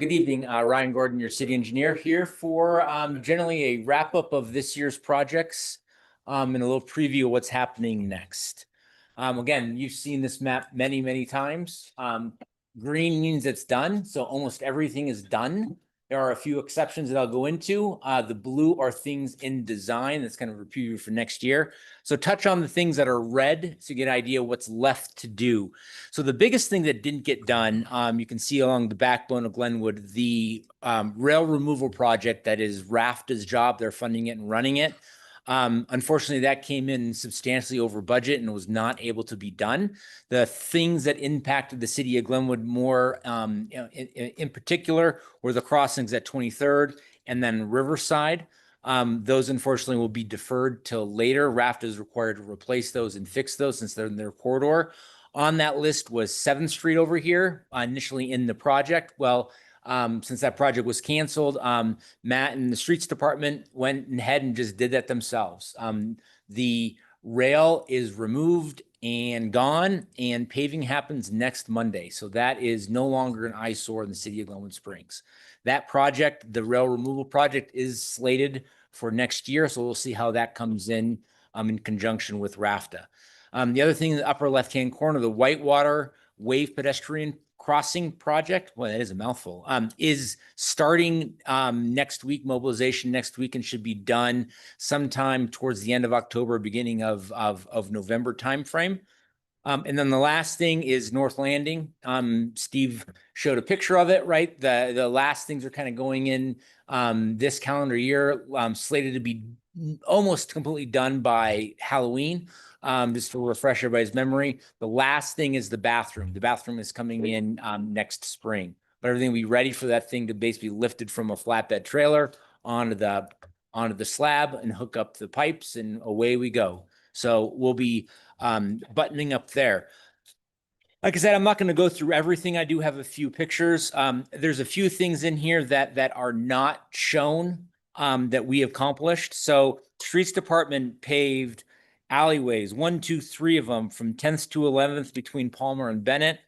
Good evening, Ryan Gordon, your city engineer here for generally a wrap up of this year's projects and a little preview of what's happening next. Again, you've seen this map many, many times. Green means it's done, so almost everything is done. There are a few exceptions that I'll go into. The blue are things in design. That's kind of a preview for next year. So touch on the things that are red so you get an idea of what's left to do. So the biggest thing that didn't get done, you can see along the backbone of Glenwood, the rail removal project that is RAFTA's job. They're funding it and running it. Unfortunately, that came in substantially over budget and was not able to be done. The things that impacted the city of Glenwood more in particular were the crossings at 23rd and then Riverside. Those unfortunately will be deferred till later. RAFTA is required to replace those and fix those since they're in their corridor. On that list was 7th Street over here, initially in the project. Well, since that project was canceled, Matt and the streets department went ahead and just did that themselves. The rail is removed and gone, and paving happens next Monday. So that is no longer an eyesore in the city of Glenwood Springs. That project, the rail removal project, is slated for next year. So we'll see how that comes in conjunction with RAFTA. The other thing in the upper left-hand corner, the Whitewater Wave Pedestrian Crossing project, well, that is a mouthful, is starting next week, mobilization next week, and should be done sometime towards the end of October, beginning of November timeframe. And then the last thing is North Landing. Steve showed a picture of it, right? The last things are kind of going in this calendar year, slated to be almost completely done by Halloween. Just to refresh everybody's memory, the last thing is the bathroom. The bathroom is coming in next spring, but everything will be ready for that thing to basically lift it from a flatbed trailer onto the slab and hook up the pipes, and away we go. So we'll be buttoning up there. Like I said, I'm not going to go through everything. I do have a few pictures. There's a few things in here that are not shown that we accomplished. So streets department paved alleyways, 1, 2, 3 of them from 10th to 11th between Palmer and Bennett,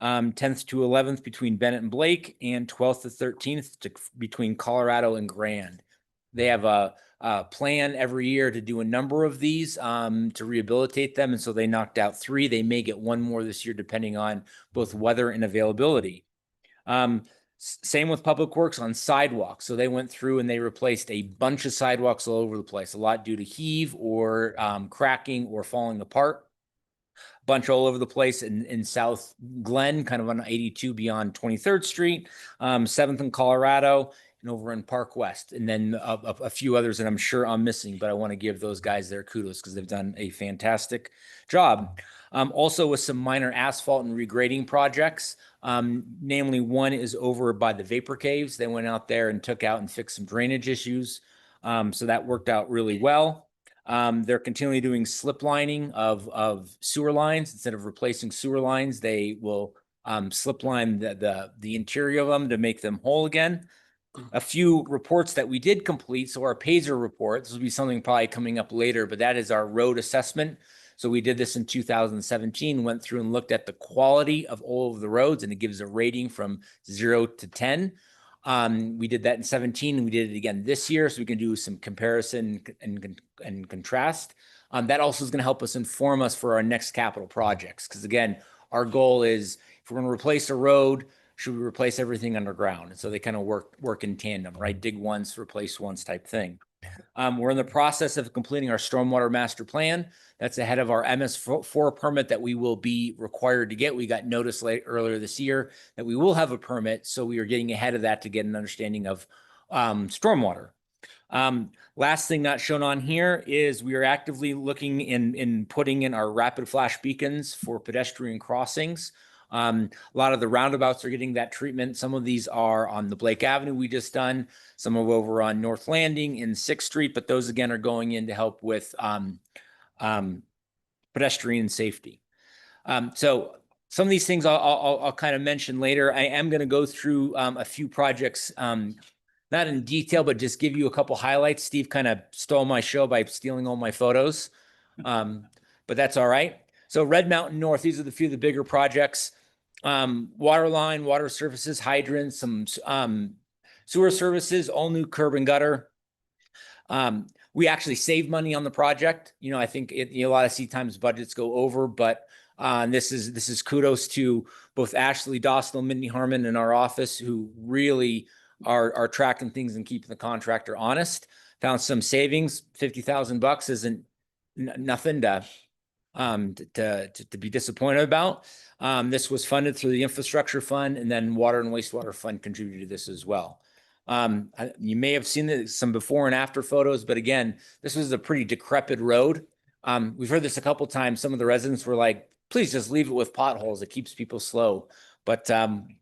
10th to 11th between Bennett and Blake, and 12th to 13th between Colorado and Grand. They have a plan every year to do a number of these to rehabilitate them, and so they knocked out 3. They may get 1 more this year depending on both weather and availability. Same with Public Works on sidewalks. So they went through and they replaced a bunch of sidewalks all over the place, a lot due to heave or cracking or falling apart. Bunch all over the place in South Glen, kind of on 82 beyond 23rd Street, 7th in Colorado, and over in Park West, and then a few others that I'm sure I'm missing, but I want to give those guys their kudos because they've done a fantastic job. Also with some minor asphalt and regrading projects, namely one is over by the Vapor Caves. They went out there and took out and fixed some drainage issues. So that worked out really well. They're continually doing slip lining of sewer lines. Instead of replacing sewer lines, they will slip line the interior of them to make them whole again. A few reports that we did complete. So our PASER report, this will be something probably coming up later, but that is our road assessment. So we did this in 2017, went through and looked at the quality of all of the roads, and it gives a rating from 0 to 10. We did that in 17, and we did it again this year, so we can do some comparison and contrast. That also is going to help us inform us for our next capital projects, because again, our goal is if we're going to replace a road, should we replace everything underground? And so they kind of work in tandem, right? Dig once, replace once type thing. We're in the process of completing our stormwater master plan. That's ahead of our MS4 permit that we will be required to get. We got notice earlier this year that we will have a permit, so we are getting ahead of that to get an understanding of stormwater. Last thing not shown on here is we are actively looking in putting in our rapid flash beacons for pedestrian crossings. A lot of the roundabouts are getting that treatment. Some of these are on the Blake Avenue we just done. Some are over on North Landing in 6th Street, but those again are going in to help with pedestrian safety. So some of these things I'll kind of mention later. I am going to go through a few projects, not in detail, but just give you a couple highlights. Steve kind of stole my show by stealing all my photos, but that's all right. So Red Mountain North, these are the few of the bigger projects. water line, water services, hydrants, some sewer services, all new curb and gutter. We actually save money on the project. You know, I think a lot of times budgets go over, but this is kudos to both Ashley Dostal, Mindy Harmon in our office, who really are tracking things and keeping the contractor honest. Found some savings. $50,000 isn't nothing to be disappointed about. This was funded through the infrastructure fund, and then water and wastewater fund contributed to this as well. You may have seen some before and after photos, but again, this was a pretty decrepit road. We've heard this a couple times. Some of the residents were like, please just leave it with potholes. It keeps people slow. But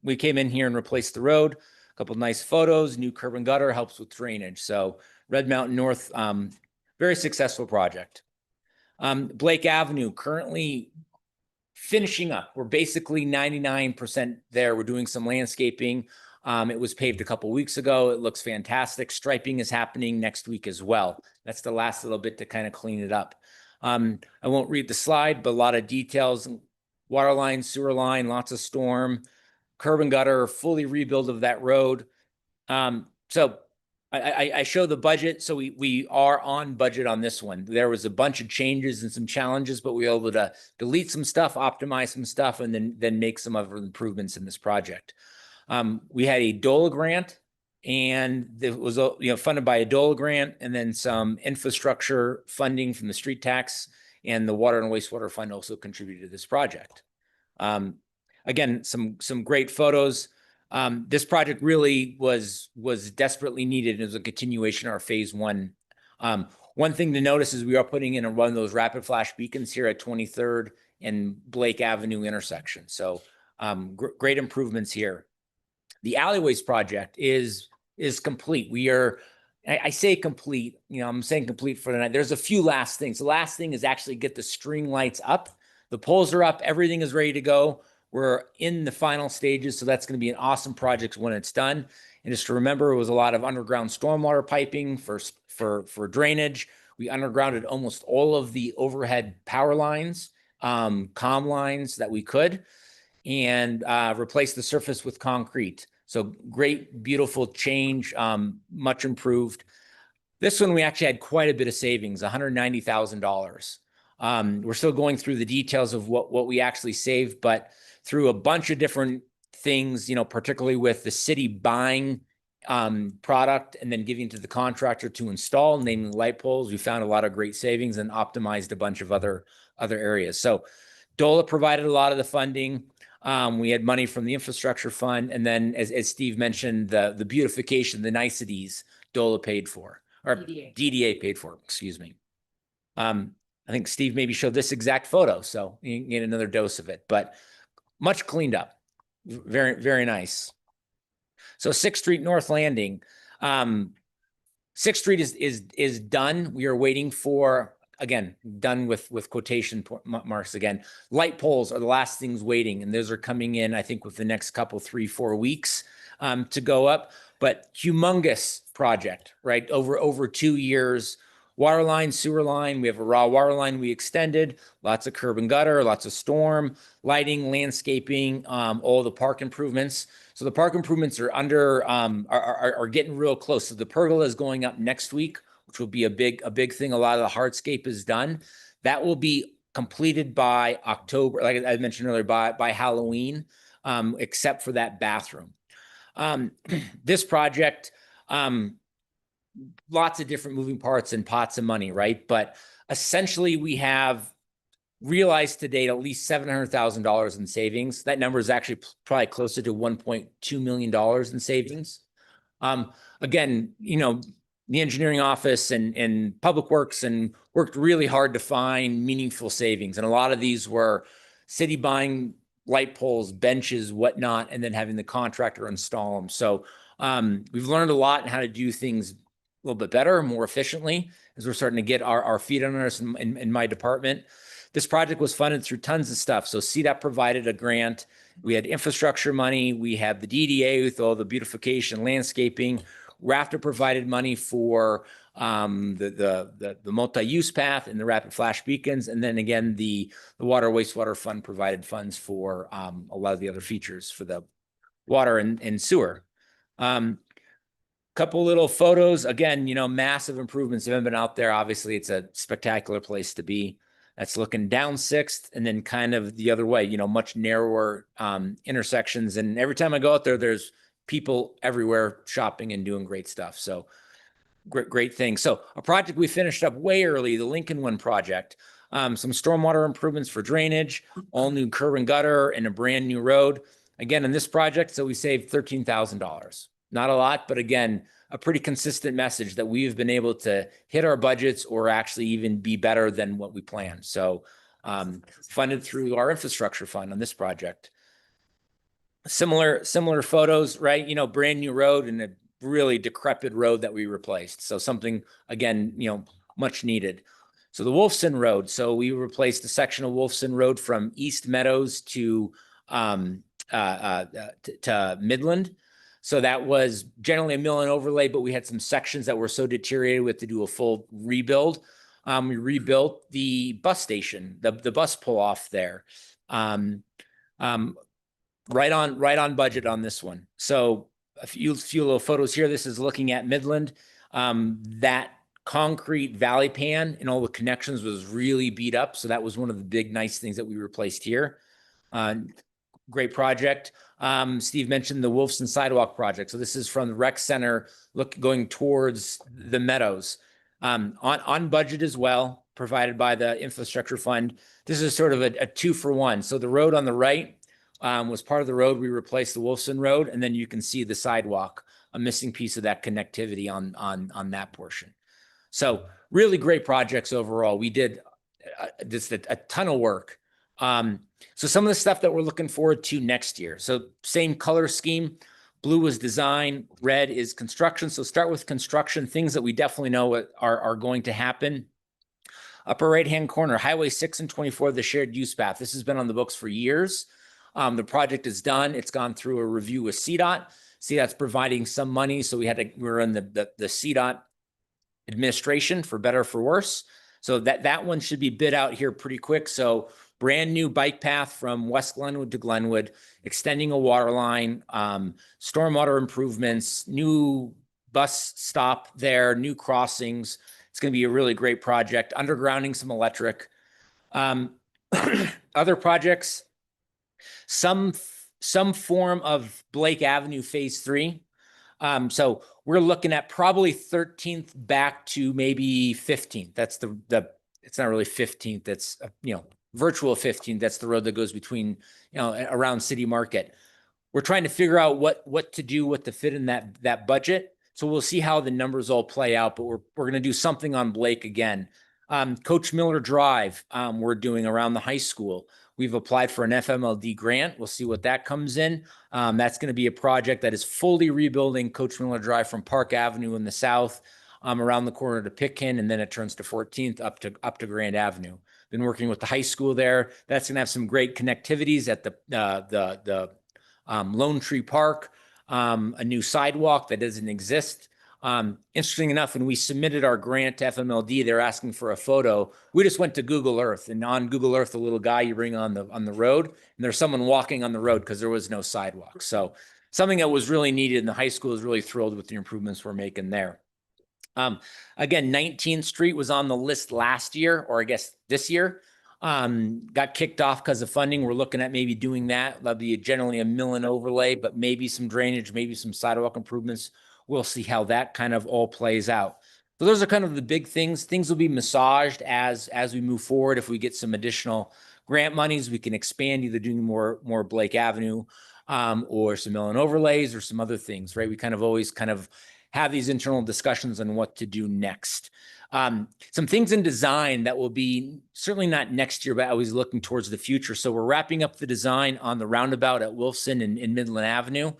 we came in here and replaced the road. A couple of nice photos, new curb and gutter, helps with drainage. So Red Mountain North, very successful project. Blake Avenue, currently finishing up. We're basically 99% there. We're doing some landscaping. It was paved a couple weeks ago. It looks fantastic. Striping is happening next week as well. That's the last little bit to kind of clean it up. I won't read the slide, but a lot of details. Water line, sewer line, lots of storm, curb and gutter, fully rebuild of that road. So I show the budget. So we are on budget on this one. There was a bunch of changes and some challenges, but we were able to delete some stuff, optimize some stuff, and then make some other improvements in this project. We had a DOLA grant, and it was funded by a DOLA grant, and then some infrastructure funding from the street tax, and the water and wastewater fund also contributed to this project. Again, some great photos. This project really was desperately needed. It was a continuation of our phase one. One thing to notice is we are putting in one of those rapid flash beacons here at 23rd and Blake Avenue intersection. So great improvements here. The alleyways project is complete. I say complete, I'm saying complete for the night. There's a few last things. The last thing is actually get the string lights up. The poles are up. Everything is ready to go. We're in the final stages, so that's going to be an awesome project when it's done. And just to remember, it was a lot of underground stormwater piping for drainage. We undergrounded almost all of the overhead power lines, comm lines that we could, and replaced the surface with concrete. So great, beautiful change, much improved. This one, we actually had quite a bit of savings, $190,000. We're still going through the details of what we actually saved, but through a bunch of different things, particularly with the city buying product and then giving to the contractor to install, namely light poles, we found a lot of great savings and optimized a bunch of other areas. So DOLA provided a lot of the funding. We had money from the infrastructure fund. And then as Steve mentioned, the beautification, the niceties DOLA paid for, or DDA paid for, excuse me. I think Steve maybe showed this exact photo, so you can get another dose of it, but much cleaned up. Very, very nice. So 6th Street North Landing. 6th Street is done. We are waiting for, again, done with quotation marks again. Light poles are the last things waiting, and those are coming in, I think, with the next couple, 3-4 weeks to go up. But humongous project, right? Over 2 years. Water line, sewer line, we have a raw water line we extended, lots of curb and gutter, lots of storm, lighting, landscaping, all the park improvements. So the park improvements are getting real close. So the pergola is going up next week, which will be a big thing. A lot of the hardscape is done. That will be completed by October, like I mentioned earlier, by Halloween, except for that bathroom. This project, lots of different moving parts and pots of money, right? But essentially, we have realized to date at least $700,000 in savings. That number is actually probably closer to $1.2 million in savings. Again, the engineering office and public works and worked really hard to find meaningful savings. And a lot of these were city buying light poles, benches, whatnot, and then having the contractor install them. So we've learned a lot in how to do things a little bit better, more efficiently, as we're starting to get our feet under us in my department. This project was funded through tons of stuff. So CDOT provided a grant. We had infrastructure money. We have the DDA with all the beautification, landscaping. Rafter provided money for the multi-use path and the rapid flash beacons. And then again, the Water Wastewater Fund provided funds for a lot of the other features for the water and sewer. Couple little photos. Again, massive improvements. If you haven't been out there, obviously it's a spectacular place to be. That's looking down 6th and then kind of the other way, much narrower intersections. And every time I go out there, there's people everywhere shopping and doing great stuff. So great thing. So a project we finished up way early, the Lincoln One project. Some stormwater improvements for drainage, all new curb and gutter, and a brand new road. Again, in this project, so we saved $13,000. Not a lot, but again, a pretty consistent message that we've been able to hit our budgets or actually even be better than what we planned. So funded through our infrastructure fund on this project. Similar photos, right? Brand new road and a really decrepit road that we replaced. So something, again, much needed. So the Wolfson Road. So we replaced a section of Wolfson Road from East Meadows to Midland. So that was generally a mill and overlay, but we had some sections that were so deteriorated we had to do a full rebuild. We rebuilt the bus station, the bus pull off there. Right on budget on this one. So a few little photos here. This is looking at Midland. That concrete valley pan and all the connections was really beat up. So that was one of the big nice things that we replaced here. Great project. Steve mentioned the Wolfson Sidewalk project. So this is from the rec center going towards the Meadows. On budget as well, provided by the infrastructure fund. This is sort of a 2-for-1. So the road on the right was part of the road. We replaced the Wolfson Road, and then you can see the sidewalk, a missing piece of that connectivity on that portion. So really great projects overall. We did just a ton of work. So some of the stuff that we're looking forward to next year. So same color scheme. Blue is design, red is construction. So start with construction, things that we definitely know are going to happen. Upper right-hand corner, Highway 6 and 24, the shared use path. This has been on the books for years. The project is done. It's gone through a review with CDOT. CDOT's providing some money. So we're in the CDOT administration, for better or for worse. So that one should be bid out here pretty quick. So brand new bike path from West Glenwood to Glenwood, extending a water line, stormwater improvements, new bus stop there, new crossings. It's going to be a really great project. Undergrounding some electric. Other projects, some form of Blake Avenue Phase 3. So we're looking at probably 13th back to maybe 15th. That's it's not really 15th. That's, virtual 15th. That's the road that goes between, around City Market. We're trying to figure out what to do, what to fit in that budget. So we'll see how the numbers all play out, but we're going to do something on Blake again. Coach Miller Drive, we're doing around the high school. We've applied for an FMLD grant. We'll see what that comes in. That's going to be a project that is fully rebuilding Coach Miller Drive from Park Avenue in the south, around the corner to Pitkin, and then it turns to 14th up to Grand Avenue. Been working with the high school there. That's going to have some great connectivities at the Lone Tree Park, a new sidewalk that doesn't exist. Interesting enough, when we submitted our grant to FMLD, they're asking for a photo. We just went to Google Earth, and on Google Earth, the little guy you bring on the road, and there's someone walking on the road because there was no sidewalk. So something that was really needed, and the high school is really thrilled with the improvements we're making there. Again, 19th Street was on the list last year, or I guess this year. Got kicked off because of funding. We're looking at maybe doing that. That'll be generally a mill and overlay, but maybe some drainage, maybe some sidewalk improvements. We'll see how that kind of all plays out. So those are kind of the big things. Things will be massaged as we move forward. If we get some additional grant monies, we can expand, either doing more Blake Avenue, or some mill and overlays, or some other things, right? We always have these internal discussions on what to do next. Some things in design that will be certainly not next year, but always looking towards the future. So we're wrapping up the design on the roundabout at Wolfson in Midland Avenue.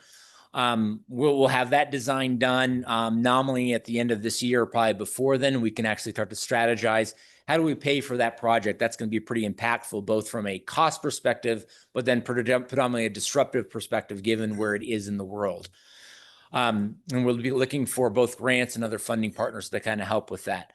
We'll have that design done nominally at the end of this year, probably before then. We can actually start to strategize. How do we pay for that project? That's going to be pretty impactful, both from a cost perspective, but then predominantly a disruptive perspective, given where it is in the world. And we'll be looking for both grants and other funding partners to kind of help with that.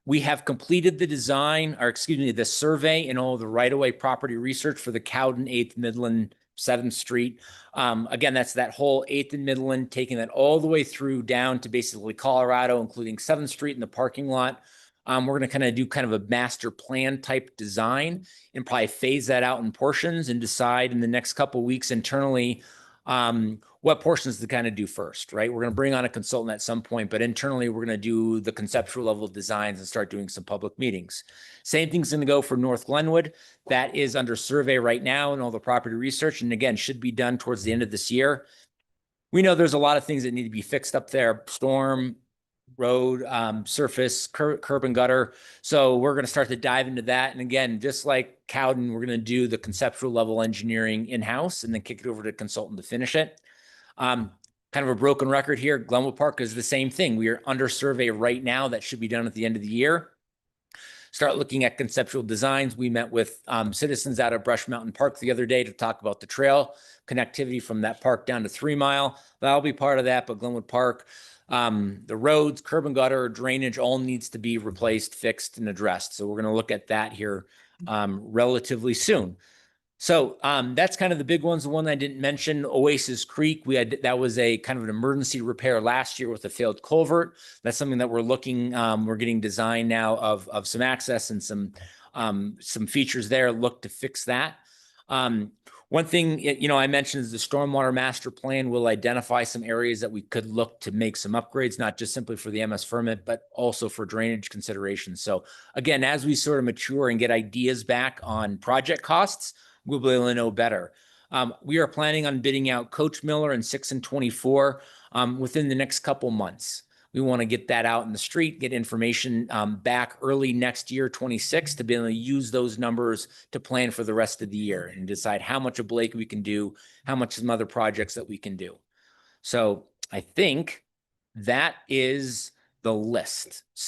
We have completed the design, or excuse me, the survey and all the right-of-way property research for the Cowden 8th Midland 7th Street. Again, that's that whole 8th and Midland, taking that all the way through down to basically Colorado, including 7th Street and the parking lot. We're going to kind of do kind of a master plan type design and probably phase that out in portions and decide in the next couple of weeks internally what portions to kind of do first, right? We're going to bring on a consultant at some point, but internally we're going to do the conceptual level designs and start doing some public meetings. Same thing's going to go for North Glenwood. That is under survey right now and all the property research. And again, should be done towards the end of this year. We know there's a lot of things that need to be fixed up there. Storm, road, surface, curb and gutter. So we're going to start to dive into that. And again, just like Cowden, we're going to do the conceptual level engineering in-house and then kick it over to a consultant to finish it. Kind of a broken record here. Glenwood Park is the same thing. We are under survey right now. That should be done at the end of the year. Start looking at conceptual designs. We met with citizens out of Brush Mountain Park the other day to talk about the trail connectivity from that park down to 3 Mile. That'll be part of that, but Glenwood Park, the roads, curb and gutter, drainage, all needs to be replaced, fixed, and addressed. So we're going to look at that here relatively soon. So that's kind of the big ones. The one I didn't mention, Oasis Creek, that was a kind of an emergency repair last year with a failed culvert. That's something that we're looking, we're getting design now of some access and some features there. Look to fix that. One thing, I mentioned is the stormwater master plan will identify some areas that we could look to make some upgrades, not just simply for the MS permit, but also for drainage considerations. So again, as we sort of mature and get ideas back on project costs, we'll be able to know better. We are planning on bidding out Coach Miller and 6 and 24 within the next couple months. We want to get that out in the street, get information back early next year, 26, to be able to use those numbers to plan for the rest of the year and decide how much of Blake we can do, how much some other projects that we can do. So I think that is the list.